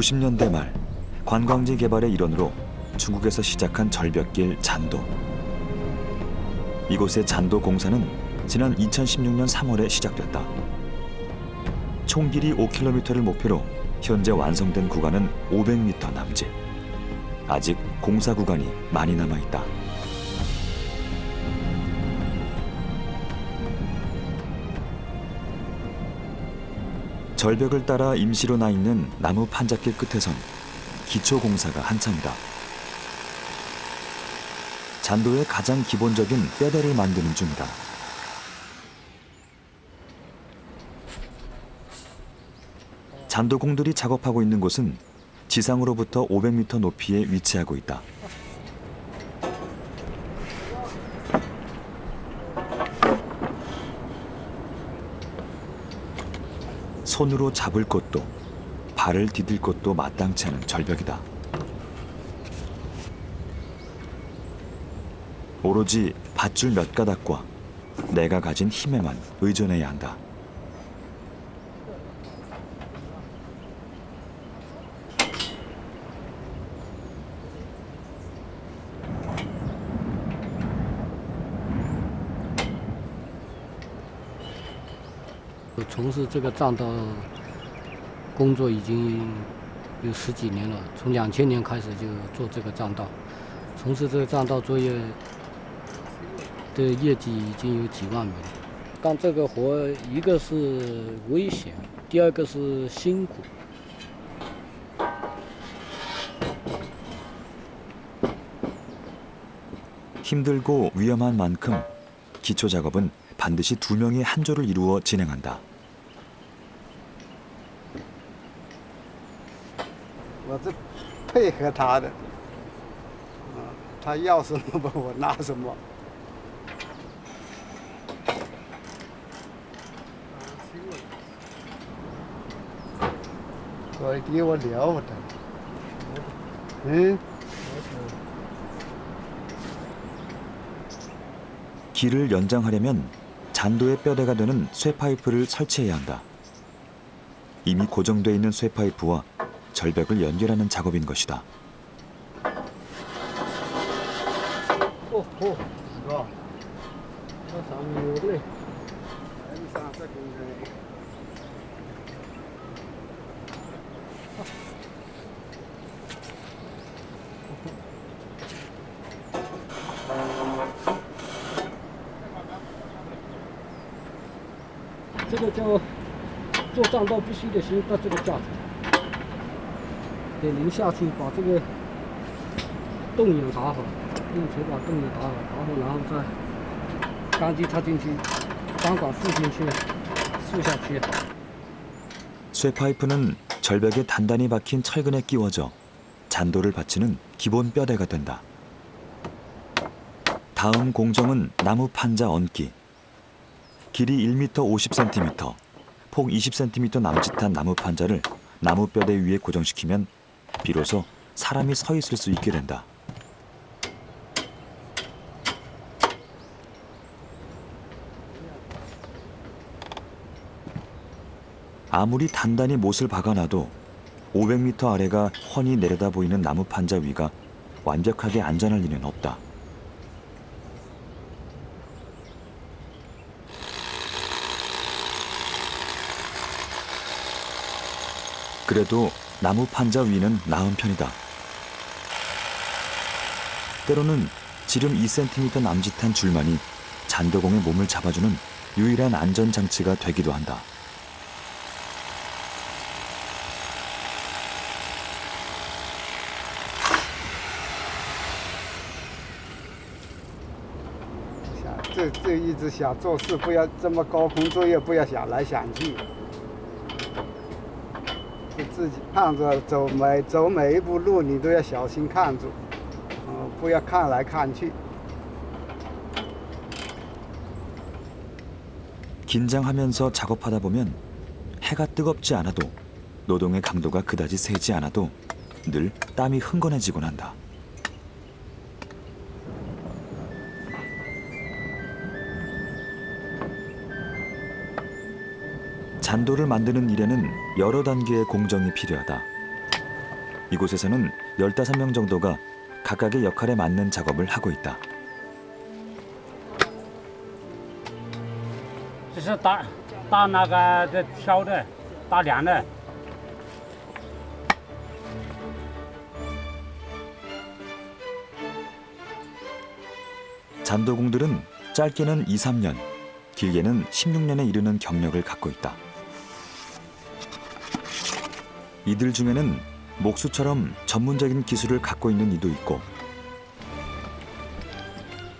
90년대 말 관광지 개발의 일환으로 중국에서 시작한 절벽길 잔도. 이곳의 잔도 공사는 지난 2016년 3월에 시작됐다. 총 길이 5km를 목표로 현재 완성된 구간은 500m 남짓. 아직 공사 구간이 많이 남아 있다. 절벽을 따라 임시로 나 있는 나무 판잣길 끝에선 기초 공사가 한창이다. 잔도의 가장 기본적인 뼈대를 만드는 중이다. 잔도공들이 작업하고 있는 곳은 지상으로부터 500m 높이에 위치하고 있다. 손으로 잡을 곳도 발을 디딜 곳도 마땅치 않은 절벽이다. 오로지 밧줄 몇 가닥과 내가 가진 힘에만 의존해야 한다.从事这个栈道工作已经有10几年了，从2000年开始就做这个栈道，从事这个栈道作业的业绩已经有几万米了。干这个活，一个是危险，第二个是辛苦。 힘들고 위험한 만큼 기초 작업은 반드시 2명이 한 조를 이루어 진행한다. 我是配合他的，他要什么我拿什么。所以给我聊的，길을 연장하려면 잔도의 뼈대가 되는 쇠파이프를 설치해야 한다. 이미 고정돼 있는 쇠파이프와 절벽을 연결하는 작업인 것이다. 이거.这个叫做栈道必须得先到这个架子，得淋下去，把这个洞眼打好，用锤把洞眼打好，然后再钢筋插进去，钢管竖进去，竖下去。 쇠파이프는 절벽에 단단히 박힌 철근에 끼워져 잔도를 받치는 기본 뼈대가 된다. 다음 공정은 나무 판자 얹기. 길이 1m 50cm, 폭 20cm 남짓한 나무 판자를 나무 뼈대 위에 고정시키면 비로소 사람이 서 있을 수 있게 된다. 아무리 단단히 못을 박아놔도 500m 아래가 훤히 내려다 보이는 나무 판자 위가 완벽하게 안전할 리는 없다. 그래도 나무 판자 위는 나은 편이다. 때로는 지름 2cm 남짓한 줄만이 잔도공의 몸을 잡아주는 유일한 안전장치가 되기도 한다.这一直想做事，不要这么高空作业，不要想来想去。 自己看着走每一步路，你都要小心看住，不要看来看去。 긴장하면서 작업하다 보면 해가 뜨겁지 않아도 노동의 강도가 그다지 세지 않아도 늘 땀이 흥건해지곤 한다. 잔도를 만드는 일에는 여러 단계의 공정이 필요하다. 이곳에서는 15명 정도가 각각의 역할에 맞는 작업을 하고 있다. 这是打那个这挑的，打梁的。 잔도공들은 짧게는 2, 3년, 길게는 16년에 이르는 경력을 갖고 있다. 이들 중에는 목수처럼 전문적인 기술을 갖고 있는 이도 있고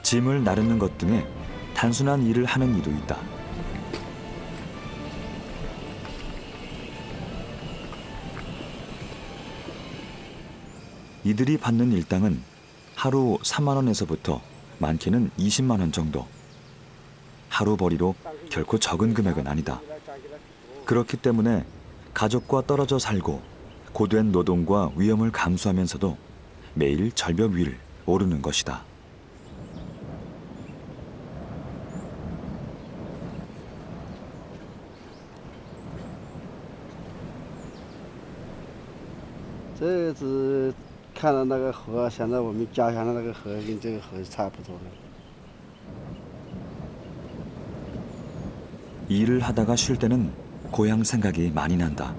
짐을 나르는 것 등의 단순한 일을 하는 이도 있다. 이들이 받는 일당은 하루 3만 원에서부터 많게는 20만 원 정도. 하루 벌이로 결코 적은 금액은 아니다. 그렇기 때문에 가족과 떨어져 살고 고된 노동과 위험을 감수하면서도 매일 절벽 위를 오르는 것이다.这只看到那个河，现在我们家乡的那个河跟这个河是差不多的。 일을 하다가 쉴 때는 고향 생각이 많이 난다.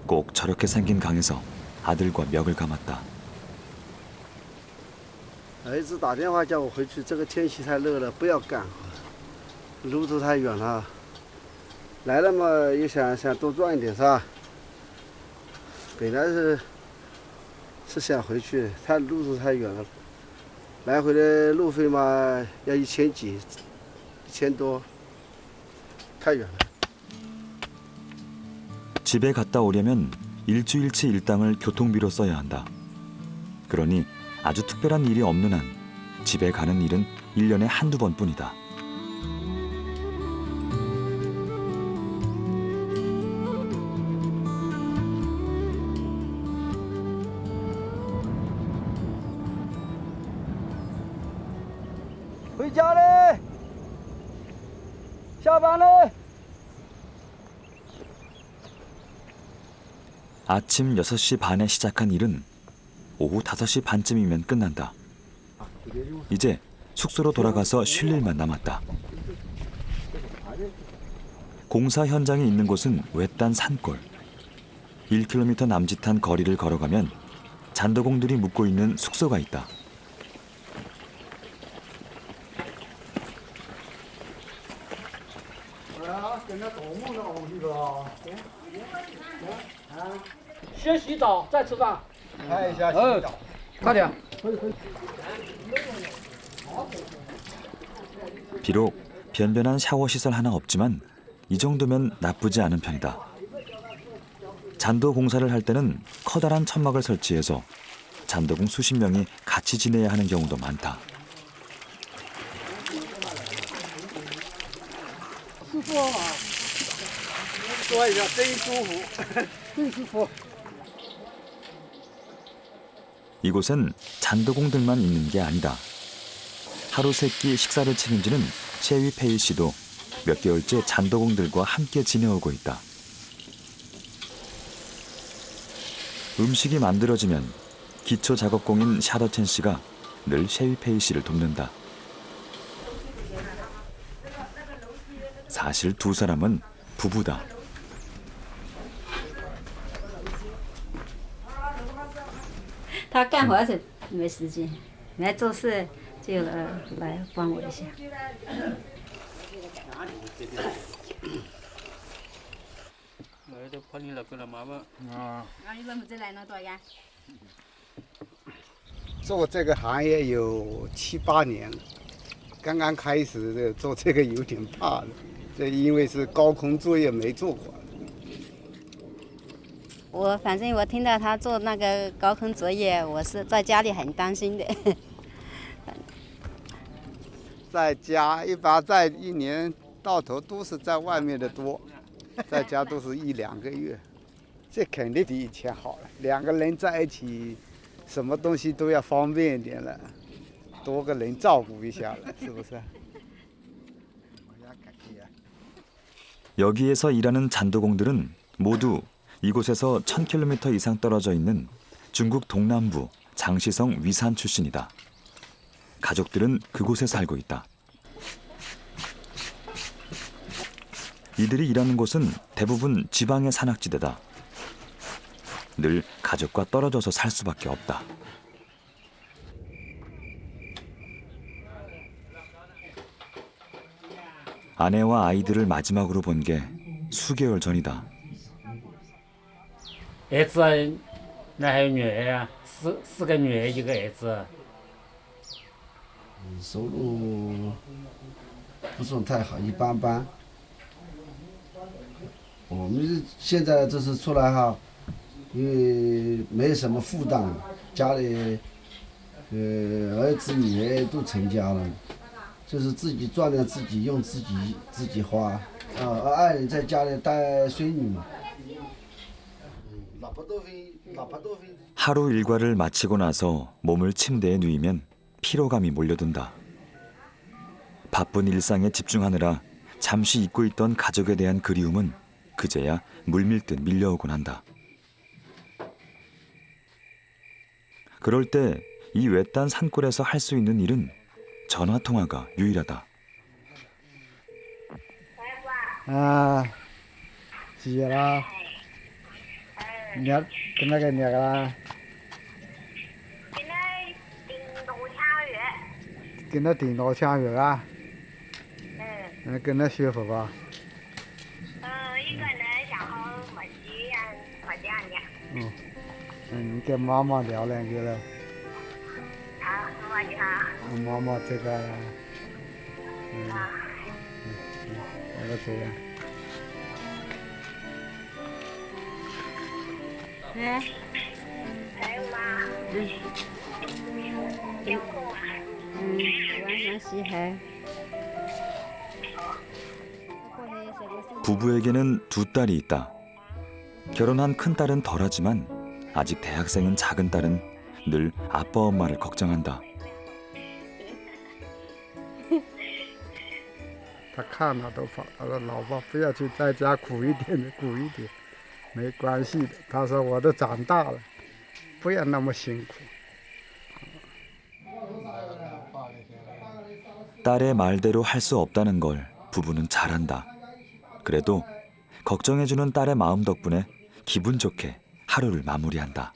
꼭 저렇게 생긴 강에서 아들과 멱을 감았다. 儿子打电话叫我回去，这个天气太热了，不要干活，路途太远了。来了嘛，又想多赚一点是吧？本来是想回去，路途太远了，来回的路费嘛要1000几，1000多，太远了。 집에 갔다 오려면 일주일치 일당을 교통비로 써야 한다. 그러니 아주 특별한 일이 없는 한 집에 가는 일은 1년에 한두 번뿐이다.回家嘞，下班嘞。 아침 6시 반에 시작한 일은 오후 5시 반쯤이면 끝난다. 이제 숙소로 돌아가서 쉴 일만 남았다. 공사 현장이 있는 곳은 외딴 산골. 1km 남짓한 거리를 걸어가면 잔도공들이 묵고 있는 숙소가 있다. 아, 先洗澡再吃饭。看一下洗澡。快点。 비록 변변한 샤워 시설 하나 없지만 이 정도면 나쁘지 않은 편이다. 잔도 공사를 할 때는 커다란 천막을 설치해서 잔도공 수십 명이 같이 지내야 하는 경우도 많다. 舒服啊，说一下真舒服。真舒服。 이곳엔 잔도공들만 있는 게 아니다. 하루 세 끼 식사를 책임지는 셰위 페이 씨도 몇 개월째 잔도공들과 함께 지내오고 있다. 음식이 만들어지면 기초 작업공인 샤더첸 씨가 늘 셰위 페이 씨를 돕는다. 사실 두 사람은 부부다.他干活是没时间，来做事就来帮我一下。做这个行业有7、8年了，刚刚开始的做这个有点怕的，这因为是高空作业没做过。 反正我听到他做那个高空作业，我是在家里很担心的。在家一般在1年到头都是在外面的多，在家都是1、2个月，这肯定比以前好了。2个人在一起，什么东西都要方便一点了，多个人照顾一下了，是不是？ 여기에서 일하는 잔도공들은 모두 이곳에서 1000km 이상 떨어져 있는 중국 동남부 장시성 위산 출신이다. 가족들은 그곳에 살고 있다. 이들이 일하는 곳은 대부분 지방의 산악지대다. 늘 가족과 떨어져서 살 수밖에 없다. 아내와 아이들을 마지막으로 본 게 수개월 전이다. 儿子那还有女儿啊，四个女儿一个儿子。收入不算太好，一般般。我们现在这是出来哈，因为没什么负担，家里儿子女儿都成家了，就是自己赚的自己用，自己花。爱人在家里带孙女嘛。 하루 일과를 마치고 나서 몸을 침대에 누이면 피로감이 몰려든다. 바쁜 일상에 집중하느라 잠시 잊고 있던 가족에 대한 그리움은 그제야 물밀듯 밀려오곤 한다. 그럴 때 이 외딴 산골에서 할 수 있는 일은 전화통화가 유일하다. 아, 지혜라. nhật cái này cái nhật là cái nó tiền đồ sang rồi à cái nó siêu phẩm à cái mama đéo lên kia đâu mama thế cái cái thế 네. 부부에게는 두 딸이 있다. 결혼한 큰딸은 덜하지만 아직 대학생인 작은 딸은 늘 아빠 엄마를 걱정한다. 他看了都跑，他说：“老婆不要去，在家苦一点的，苦一点，没关系的。”他说：“我都长大了，不要那么辛苦。” 딸의 말대로 할 수 없다는 걸 부부는 잘 안다. 그래도 걱정해주는 딸의 마음 덕분에 기분 좋게 하루를 마무리한다.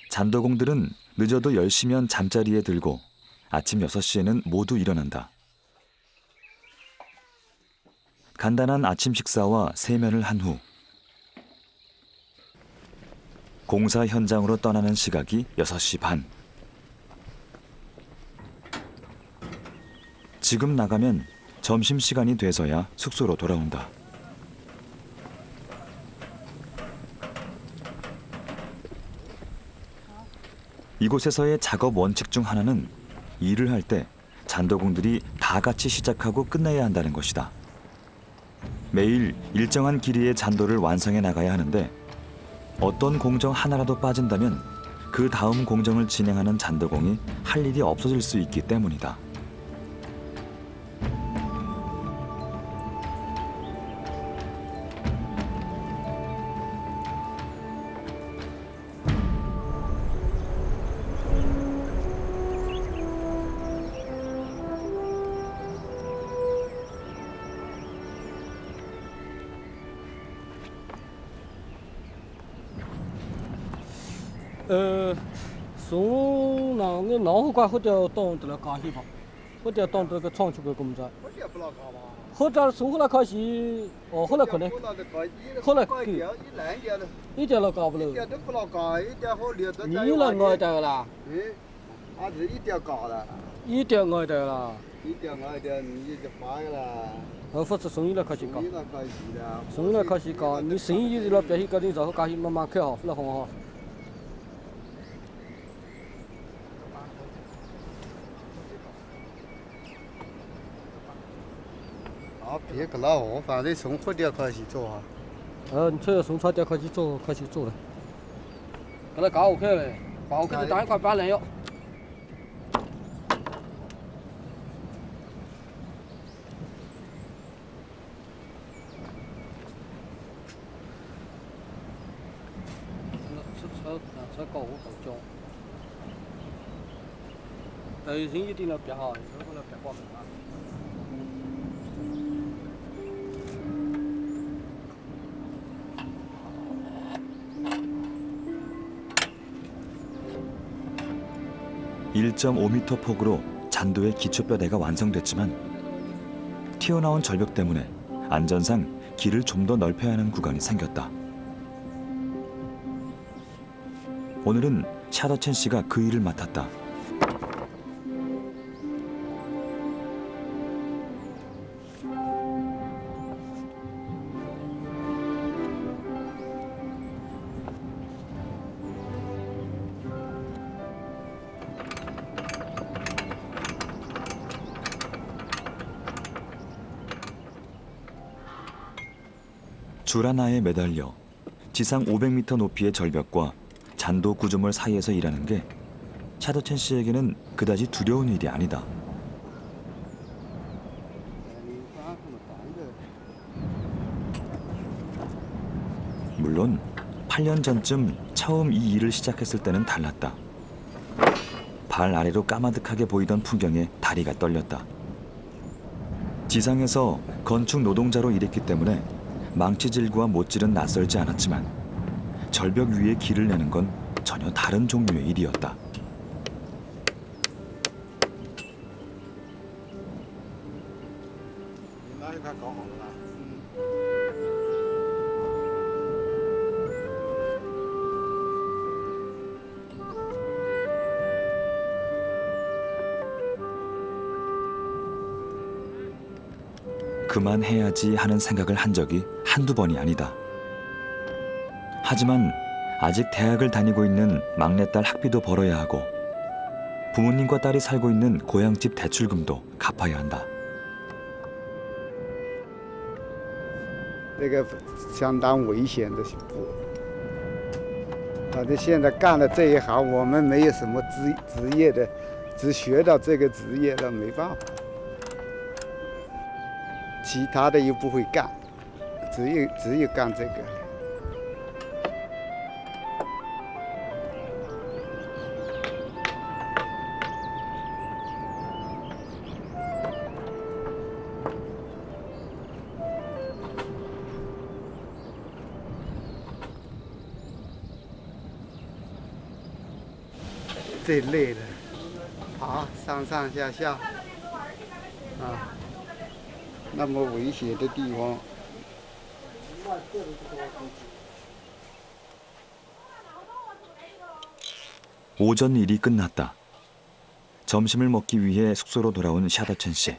잔도공들은 늦어도 10시면 잠자리에 들고 아침 6시에는 모두 일어난다. 간단한 아침 식사와 세면을 한 후 공사 현장으로 떠나는 시각이 6시 반. 지금 나가면 점심시간이 돼서야 숙소로 돌아온다. 이곳에서의 작업 원칙 중 하나는 일을 할 때 잔도공들이 다 같이 시작하고 끝내야 한다는 것이다. 매일 일정한 길이의 잔도를 완성해 나가야 하는데 어떤 공정 하나라도 빠진다면 그 다음 공정을 진행하는 잔도공이 할 일이 없어질 수 있기 때문이다.从那个南湖关或者到这个江西吧，或者到这个长区的工作。后这从后来开始，后来可能，后来给一点都搞不了。一点都不老高，一点好留着。你能挨得啦？俺是一点高的。一点挨得啦。一点挨得，你就发了。不是生意了开始搞。生意了开始了。生意了开始搞，你生意了别去搞，你然后开始慢慢开好，了好好。 别个老，反正从后点开始做哈。你这生产点开始做了，给它搞 OK 了，把 OK 的单一块搬来要。车搞好交，人一定要变好，有时候要变化很大。(1.5m) 폭으로 잔도의 기초뼈대가 완성됐지만 튀어나온 절벽 때문에 안전상 길을 좀 더 넓혀야 하는 구간이 생겼다. 오늘은 샤더첸 씨가 그 일을 맡았다. 줄 하나에 매달려 지상 500m 높이의 절벽과 잔도 구조물 사이에서 일하는 게 샤더첸 씨에게는 그다지 두려운 일이 아니다. 물론 8년 전쯤 처음 이 일을 시작했을 때는 달랐다. 발 아래로 까마득하게 보이던 풍경에 다리가 떨렸다. 지상에서 건축 노동자로 일했기 때문에 망치질과 못질은 낯설지 않았지만 절벽 위에 길을 내는 건 전혀 다른 종류의 일이었다. 그만해야지 하는 생각을 한 적이 한두 번이 아니다. 하지만 아직 대학을 다니고 있는 막내딸 학비도 벌어야 하고 부모님과 딸이 살고 있는 고향집 대출금도 갚아야 한다. 这个相当危险的步。反正现在干了这一行，我们没有什么职业的，只学到这个职业了，没办法。其他的又不会干，只有干这个。最累的，爬上上下下，啊，那么危险的地方。 오전 일이 끝났다. 점심을 먹기 위해 숙소로 돌아온 샤더첸 씨.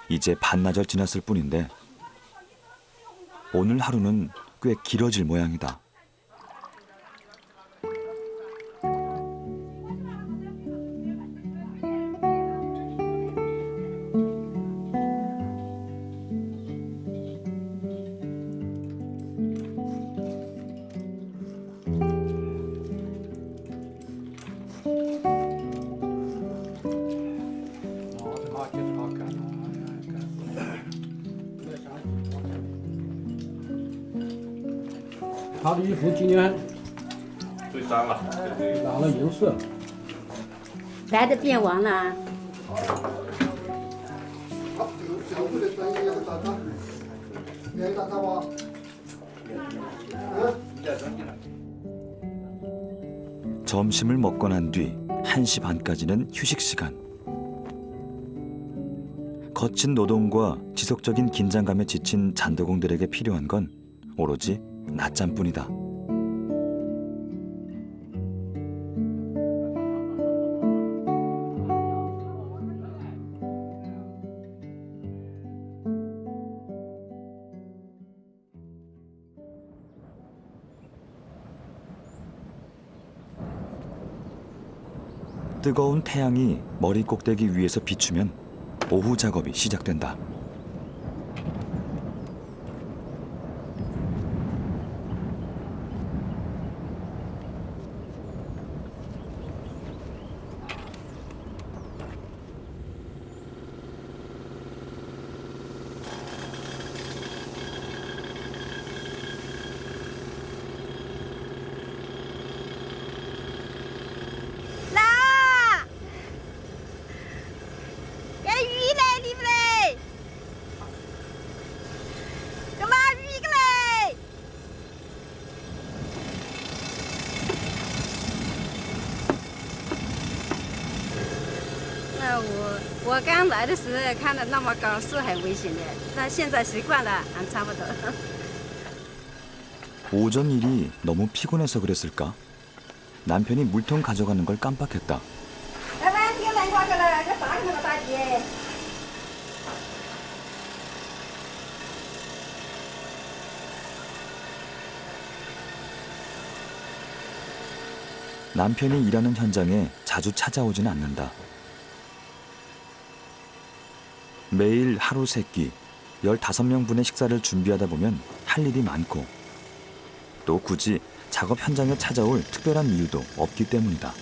이제 반나절 지났을 뿐인데 오늘 하루는 꽤 길어질 모양이다.他的衣服今年染了颜色，白的变黄了。 점심을 먹고 난 뒤 1시 반까지는 휴식 시간. 거친 노동과 지속적인 긴장감에 지친 잔도공들에게 필요한 건 오로지 낮잠뿐이다. 뜨거운 태양이 머리 꼭대기 위에서 비추면 오후 작업이 시작된다. 我刚来的时候看的那么高是很危险的，但现在习惯了，还差不多。 오전 일이 너무 피곤해서 그랬을까? 남편이 물통 가져가는 걸 깜빡했다. 来来，别来我个了，这啥那个大姐？ 남편이 일하는 현장에 자주 찾아오지는 않는다. 매일 하루 3끼, 15명분의 식사를 준비하다 보면 할 일이 많고 또 굳이 작업 현장에 찾아올 특별한 이유도 없기 때문이다.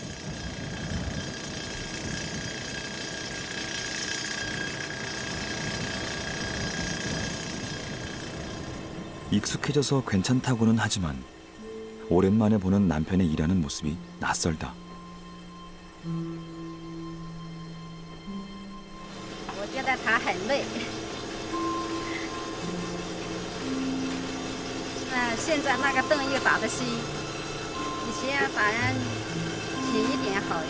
익숙해져서 괜찮다고는 하지만 오랜만에 보는 남편의 일하는 모습이 낯설다. 我觉得他很累。现在那个灯又打得熄，以前打人轻一点好。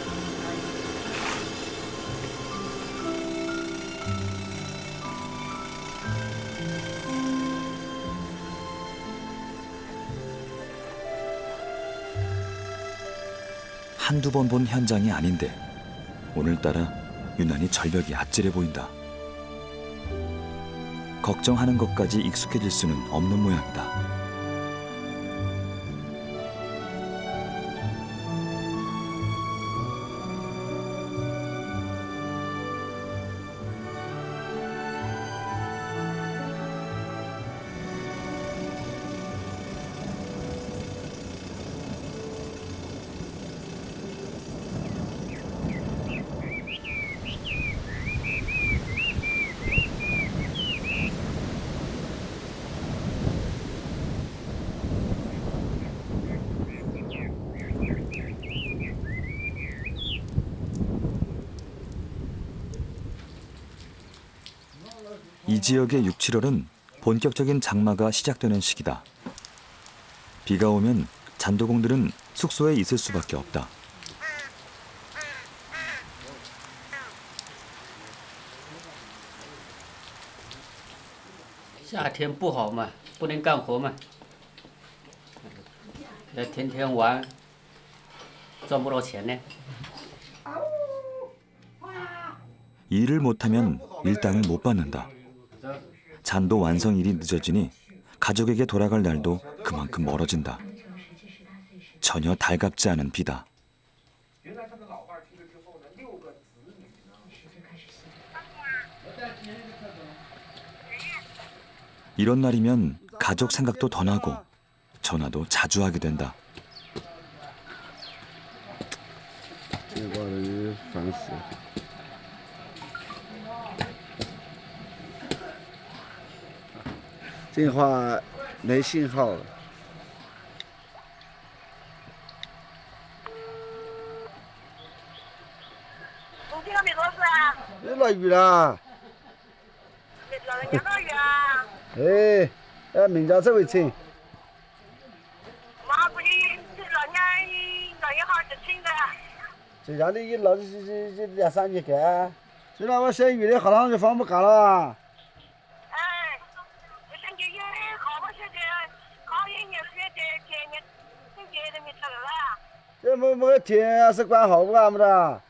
한두 번 본 현장이 아닌데 오늘따라 유난히 절벽이 아찔해 보인다. 걱정하는 것까지 익숙해질 수는 없는 모양이다. 이 지역의 6, 7월은 본격적인 장마가 시작되는 시기다. 비가 오면 잔도공들은 숙소에 있을 수밖에 없다. 夏天不好嘛，不能干活嘛，天天玩，赚不到钱呢。 일을 못하면 일당을 못 받는다. 잔도 완성일이 늦어지니 가족에게 돌아갈 날도 그만큼 멀어진다. 전혀 달갑지 않은 비다. 이런 날이면 가족 생각도 더 나고 전화도 자주 하게 된다. 这话没信号了。冬天没多事啊？又落雨了。落了年多雨啊？哎，明家这位亲，妈估计这老年好就亲的。这家里一落这2、3年干，就那么下雨的，好长就放不干了。 这么天是管好不干么的？啊？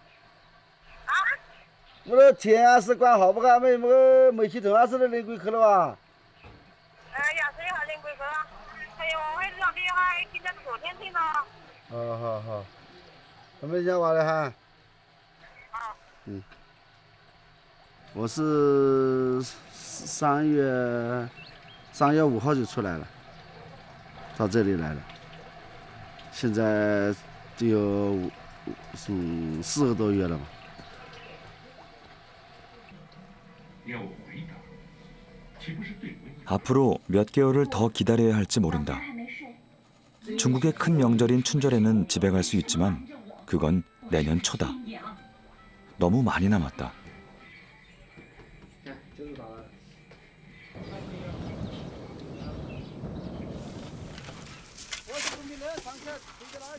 我这天是管好不干没煤气灯啊似的拎过去了吧？呀，这还拎过去了。哎呦，我这边还今天昨天听到。好，他们讲话了哈。嗯，我是3月5号就出来了，到这里来了，现在就有4个多月了吧。 앞으로 몇 개월을 더 기다려야 할지 모른다. 중국의 큰 명절인 춘절에는 집에 갈 수 있지만 그건 내년 초다. 너무 많이 남았다.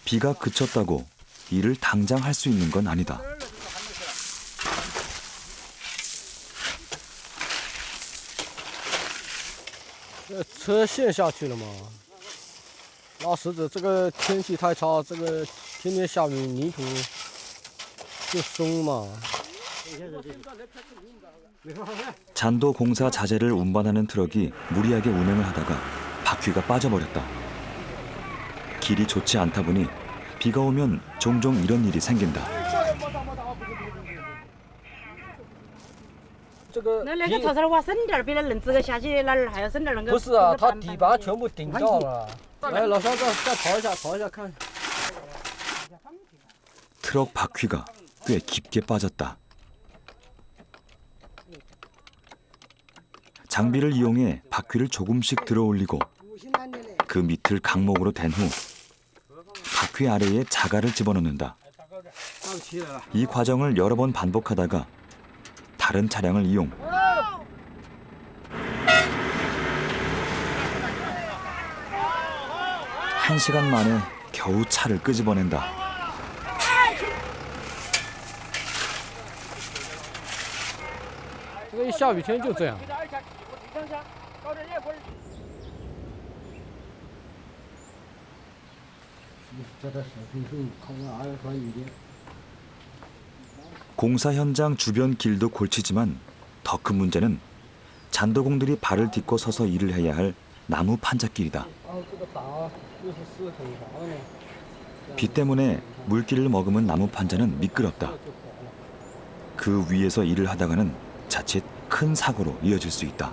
비가 그쳤다고 일을 당장 할 수 있는 건 아니다. 车陷下去了嘛。那是这个天气太差，这个天天下雨，泥土就松嘛。 잔도 공사 자재를 운반하는 트럭이 무리하게 운행을 하다가 바퀴가 빠져버렸다. 길이 좋지 않다 보니 비가 오면 종종 이런 일이 생긴다. 那个草草挖深点儿，比那轮子个下去哪儿还要深点儿那个。不是啊，它底板全部顶掉了。来，老乡再刨一下看。 트럭 바퀴가 꽤 깊게 빠졌다. 장비를 이용해 바퀴를 조금씩 들어올리고 그 밑을 강목으로 댄 후 바퀴 아래에 자갈을 집어넣는다. 이 과정을 여러 번 반복하다가 다른 차량을 이용 1시간 만에 겨우 차를 끄집어낸다. 这个一下雨天就这样。공사 현장 주변 길도 골치지만 더 큰 문제는 잔도공들이 발을 딛고 서서 일을 해야 할 나무 판잣길이다. 비 때문에 물기를 머금은 나무 판자는 미끄럽다. 그 위에서 일을 하다가는 자칫 큰 사고로 이어질 수 있다.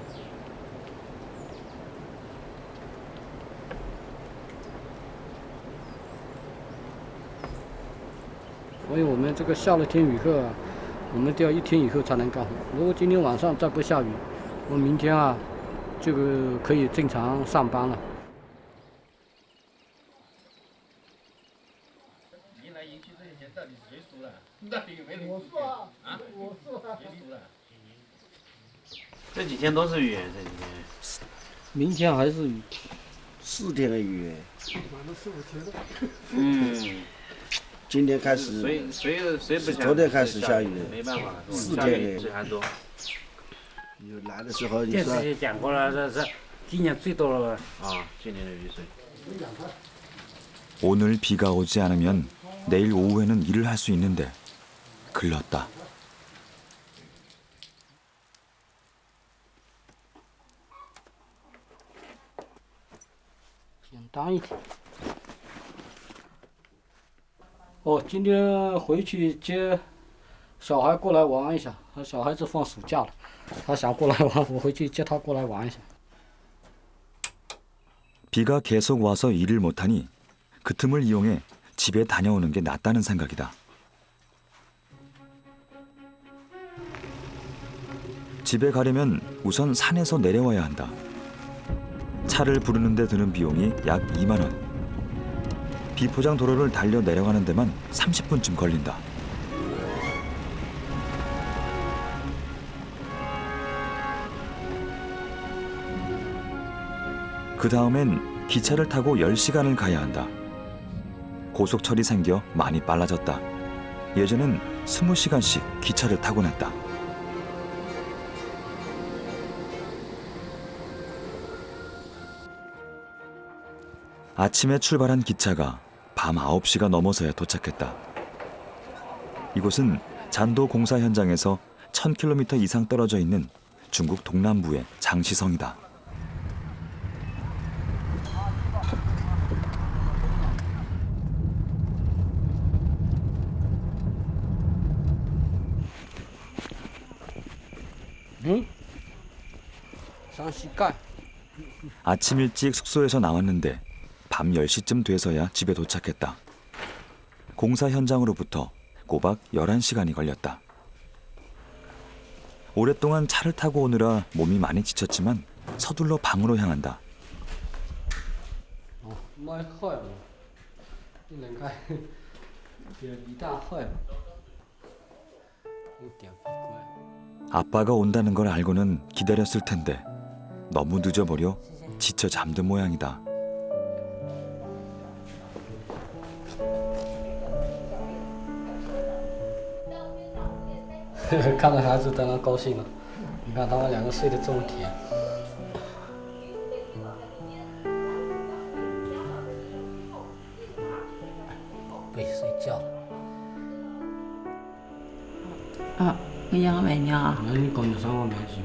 所以我们这个下了天雨后啊，我们都要1天以后才能干活。如果今天晚上再不下雨，我明天啊就可以正常上班了。这几天都是雨，这几天。明天还是雨。 4天的雨，嗯，今天开始，谁不想？昨天开始下雨，没办法4下雨天水还多。有来的时候你电视说也讲过了，这是今年最多了。啊，今年的雨水。 오늘 비가 오지 않으면 내일 오후에는 일을 할 수 있는데 글렀다.淡一点。哦，今天回去接小孩过来玩一下，他小孩子放暑假了，他想过来玩，我回去接他过来玩一下。 비가 계속 와서 일을 못하니 그 틈을 이용해 집에 다녀오는 게 낫다는 생각이다. 집에 가려면 우선 산에서 내려와야 한다. 차를 부르는 데 드는 비용이 약 2만 원. 비포장 도로를 달려 내려가는 데만 30분쯤 걸린다. 그 다음엔 기차를 타고 10시간을 가야 한다. 고속철이 생겨 많이 빨라졌다. 예전엔 20시간씩 기차를 타곤 했다. 아침에 출발한 기차가 밤 9시가 넘어서야 도착했다. 이곳은 잔도 공사 현장에서 1000km 이상 떨어져 있는 중국 동남부의 장시성이다. 아침 일찍 숙소에서 나왔는데 밤 10시쯤 돼서야 집에 도착했다. 공사 현장으로부터 꼬박 11시간이 걸렸다. 오랫동안 차를 타고 오느라 몸이 많이 지쳤지만 서둘러 방으로 향한다. 아빠가 온다는 걸 알고는 기다렸을 텐데 너무 늦어버려 지쳐 잠든 모양이다.看到孩子当然高兴了，你看他们2个睡得这么甜。备睡觉。 我养喂鸟。那你搞点生活没事。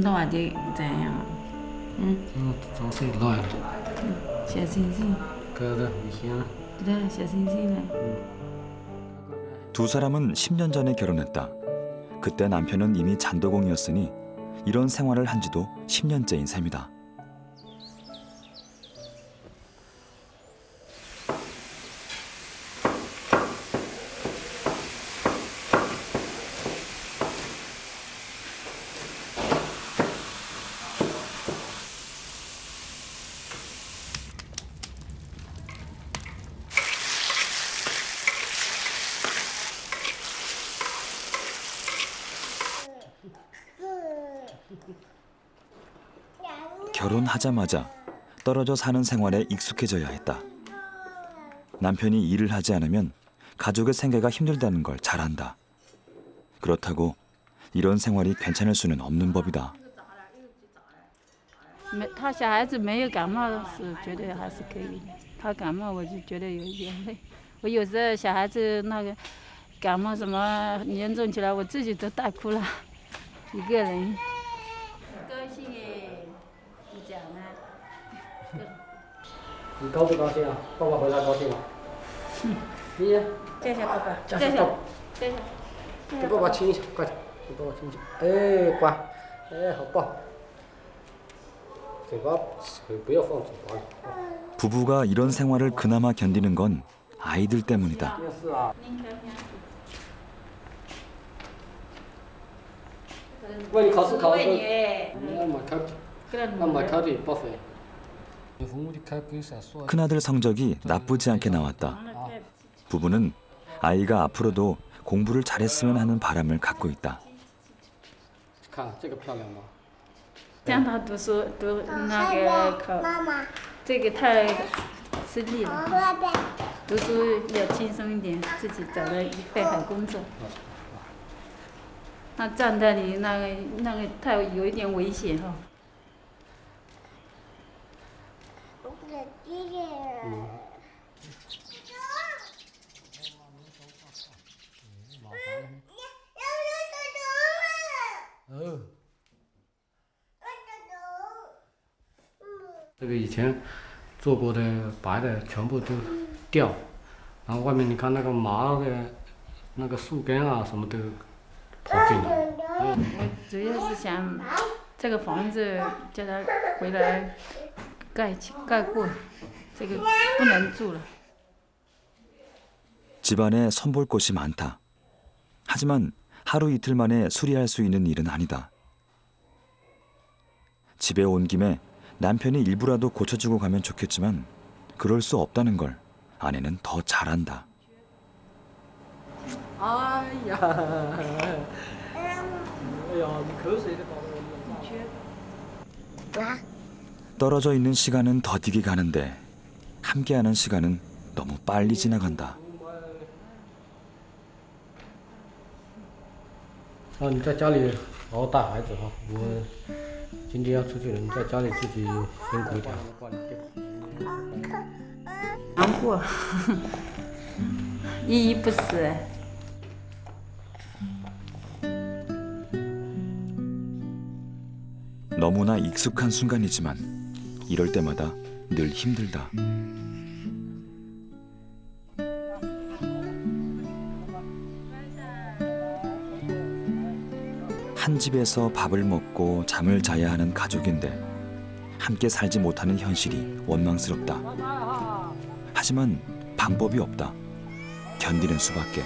那就这样。早睡乱。小星星。그래, 미시야. 그래,小星星. 두 사람은 10년 전에 결혼했다. 그때 남편은 이미 잔도공이었으니 이런 생활을 한 지도 10년째인 셈이다. 결혼하자마자 떨어져 사는 생활에 익숙해져야 했다. 남편이 일을 하지 않으면 가족의 생계가 힘들다는 걸 잘 안다. 그렇다고 이런 생활이 괜찮을 수는 없는 법이다. 他小孩子没有感冒是觉得还是可以的，他感冒我就觉得有一点累。我有时候小孩子那个感冒什么严重起来，我自己都带哭了，一个人。高兴哎，你讲啊。你高不高兴啊？爸爸回来高兴吗？你叫一下爸爸，叫一下，给爸爸亲一下，快点，给爸爸亲一下。哎，乖，哎，好棒。 嘴巴不要放嘴巴里。 부부가 이런 생활을 그나마 견디는 건 아이들 때문이다. 为你考试考得多，要买考题报废。 큰아들 성적이 나쁘지 않게 나왔다. 부부는 아이가 앞으로도 공부를 잘했으면 하는 바람을 갖고 있다. 看这个漂亮吗？ 让他读书读那个考，这个太吃力了。读书要轻松一点，自己找到一份好工作。那站在里那个太有一点危险哈。这个以前做过的白的全部都掉，然后外面你看那个麻的，那个树根啊什么都跑进来。我主要是想这个房子叫他回来盖过，这个不能住了。 집안에 손볼 곳이 많다. 하지만 하루 이틀 만에 수리할 수 있는 일은 아니다. 집에 온 김에 남편이 일부라도 고쳐주고 가면 좋겠지만 그럴 수 없다는 걸 아내는 더 잘 안다. 떨어져 있는 시간은 더디게 가는데 함께하는 시간은 너무 빨리 지나간다. 你在家里好好带孩子哈，我今天要出去了，你在家里自己辛苦一点。难过，依依不舍。 너무나 익숙한 순간이지만 이럴 때마다 늘 힘들다. 한 집에서 밥을 먹고 잠을 자야 하는 가족인데 함께 살지 못하는 현실이 원망스럽다. 하지만 방법이 없다. 견디는 수밖에.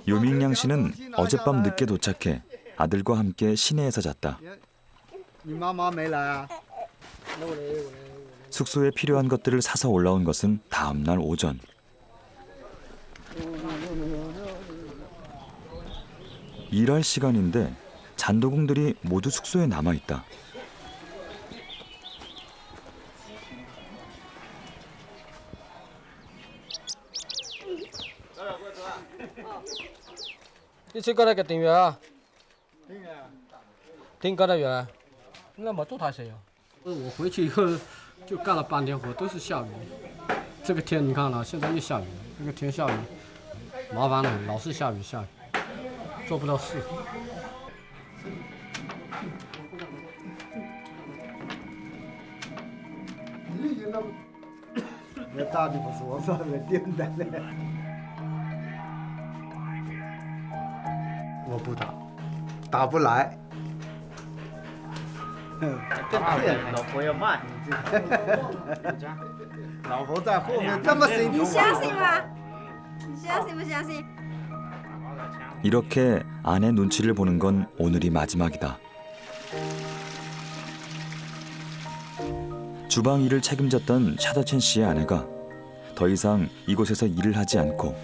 유민양 씨는 어젯밤 늦게 도착해 아들과 함께 시내에서 잤다. 숙소에 필요한 것들을 사서 올라온 것은 다음 날 오전. 일할 시간인데 잔도공들이 모두 숙소에 남아 있다. 你去搞那个订阅啊？订搞的月，那没做太谁呀？我回去以后就干了半天活，都是下雨。这个天你看了，现在又下雨，这个天下雨，麻烦了，老是下雨，做不到事。那打的不是我说的订的嘞。我不打，打不来。老婆要慢。老婆在后面这么辛苦。你相信吗？你相信不相信？ 이렇게 아내 눈치를 보는 건 오늘이 마지막이다. 주방 일을 책임졌던 샤더첸 씨의 아내가 더 이상 이곳에서 일을 하지 않고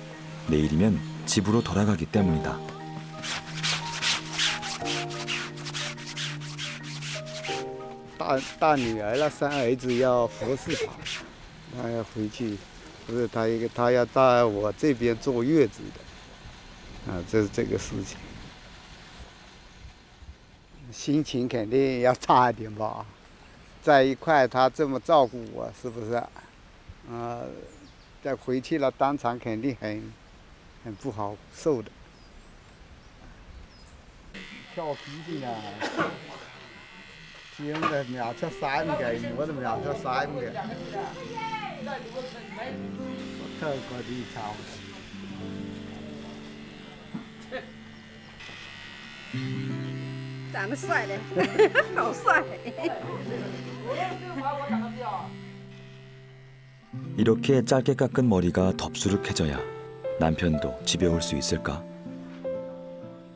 내일이면 집으로 돌아가기 때문이다.大女儿了，三儿子要服侍她，她要回去，不是她要到我这边坐月子的，这是这个事情。心情肯定要差一点吧，在一块她这么照顾我，是不是？再回去了当场肯定很不好受的。跳皮筋啊！ 天的苗出3個，我的苗出3個，我特過啲炒。长得帅的，好帅。 이렇게 짧게 깎은 머리가 덥수룩해져야 남편도 집에 올 수 있을까?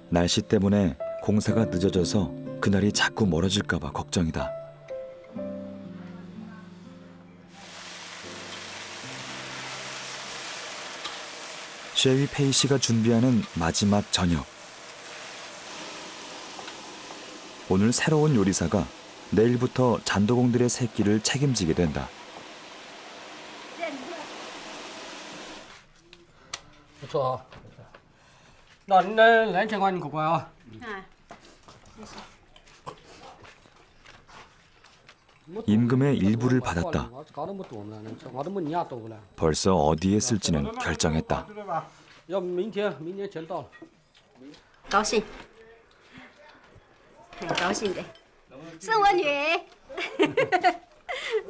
날씨 때문에 공사가 늦어져서 그날이 자꾸 멀어질까 봐 걱정이다. 셰위 페이 씨가 준비하는 마지막 저녁. 오늘 새로운 요리사가 내일부터 잔도공들의 새끼를 책임지게 된다. 不错啊，那你那2000块你可乖啊。 임금의 일부를 받았다. 벌써 어디에 쓸지는 결정했다. 高兴，很高兴的，是我女儿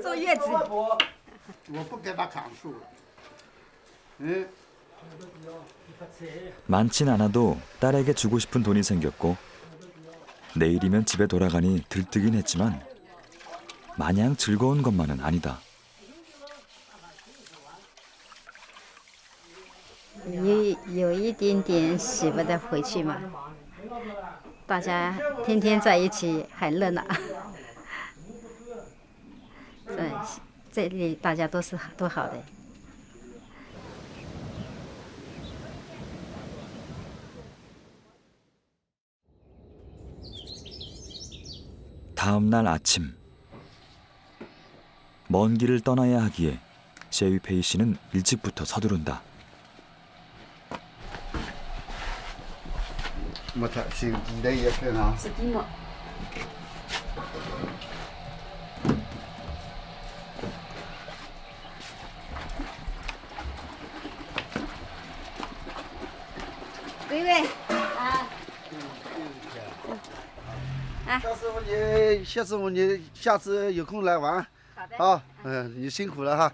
坐月子。我不给她砍树了。 많진 않아도 딸에게 주고 싶은 돈이 생겼고 내일이면 집에 돌아가니 들뜨긴 했지만 마냥 즐거운 것만은 아니다. 有一点点舍不得回去嘛，大家天天在一起很热闹。这里大家都好的。 다음 날 아침 먼 길을 떠나야 하기에 셰위페이 씨는 일찍부터 서두른다.谢师傅，你下次有空来玩。好的。你辛苦了哈。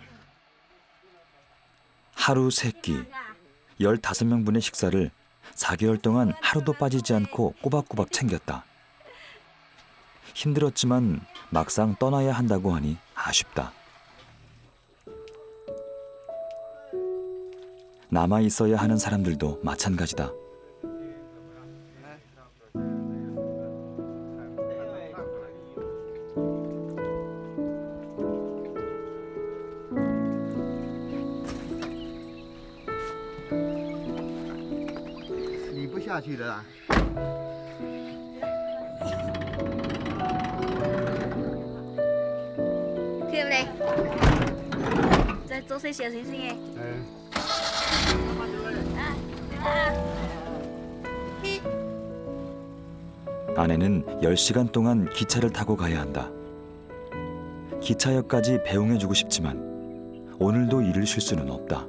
하루 3끼, 15명분의 식사를 4개월 동안 하루도 빠지지 않고 꼬박꼬박 챙겼다. 힘들었지만 막상 떠나야 한다고 하니 아쉽다. 남아 있어야 하는 사람들도 마찬가지다.不下去了。对不对？再做些小星星哎。 아내는 10시간 동안 기차를 타고 가야 한다. 기차역까지 배웅해주고 싶지만 오늘도 일을 쉴 수는 없다.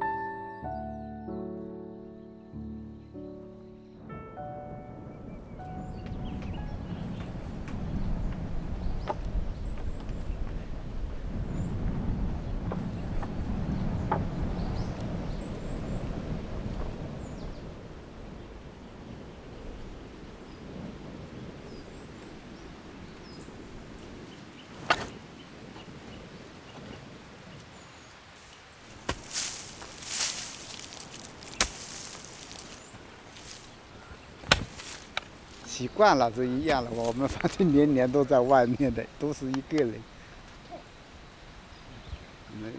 习惯了就一样了。我们反正年年都在外面的，都是一个人，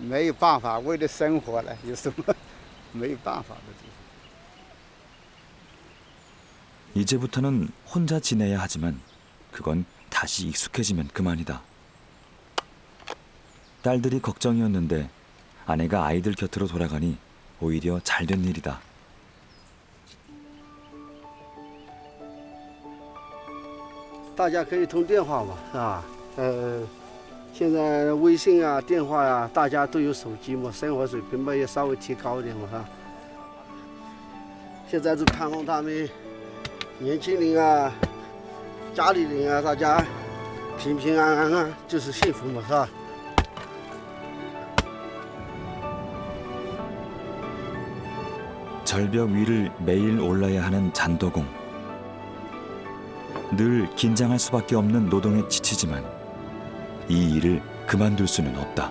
没有办法，为了生活了，有什么没有办法的。 이제부터는 혼자 지내야 하지만 그건 다시 익숙해지면 그만이다. 딸들이 걱정이었는데 아내가 아이들 곁으로 돌아가니 오히려 잘된 일이다. 大家可以通电话嘛，是吧？现在微信啊、电话呀、大家都有手机嘛，生活水平嘛也稍微提高一点嘛，是吧？现在就盼望他们年轻人啊、家里人啊，大家平平安安啊，就是幸福嘛，是吧？ 절벽 위를 매일 올라야 하는 잔도공. 늘 긴장할 수밖에 없는 노동에 지치지만 이 일을 그만둘 수는 없다.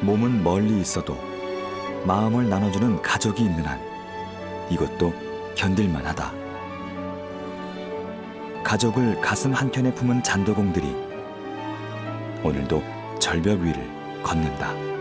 몸은 멀리 있어도 마음을 나눠주는 가족이 있는 한 이것도 견딜만 하다. 가족을 가슴 한켠에 품은 잔도공들이 오늘도 절벽 위를 걷는다.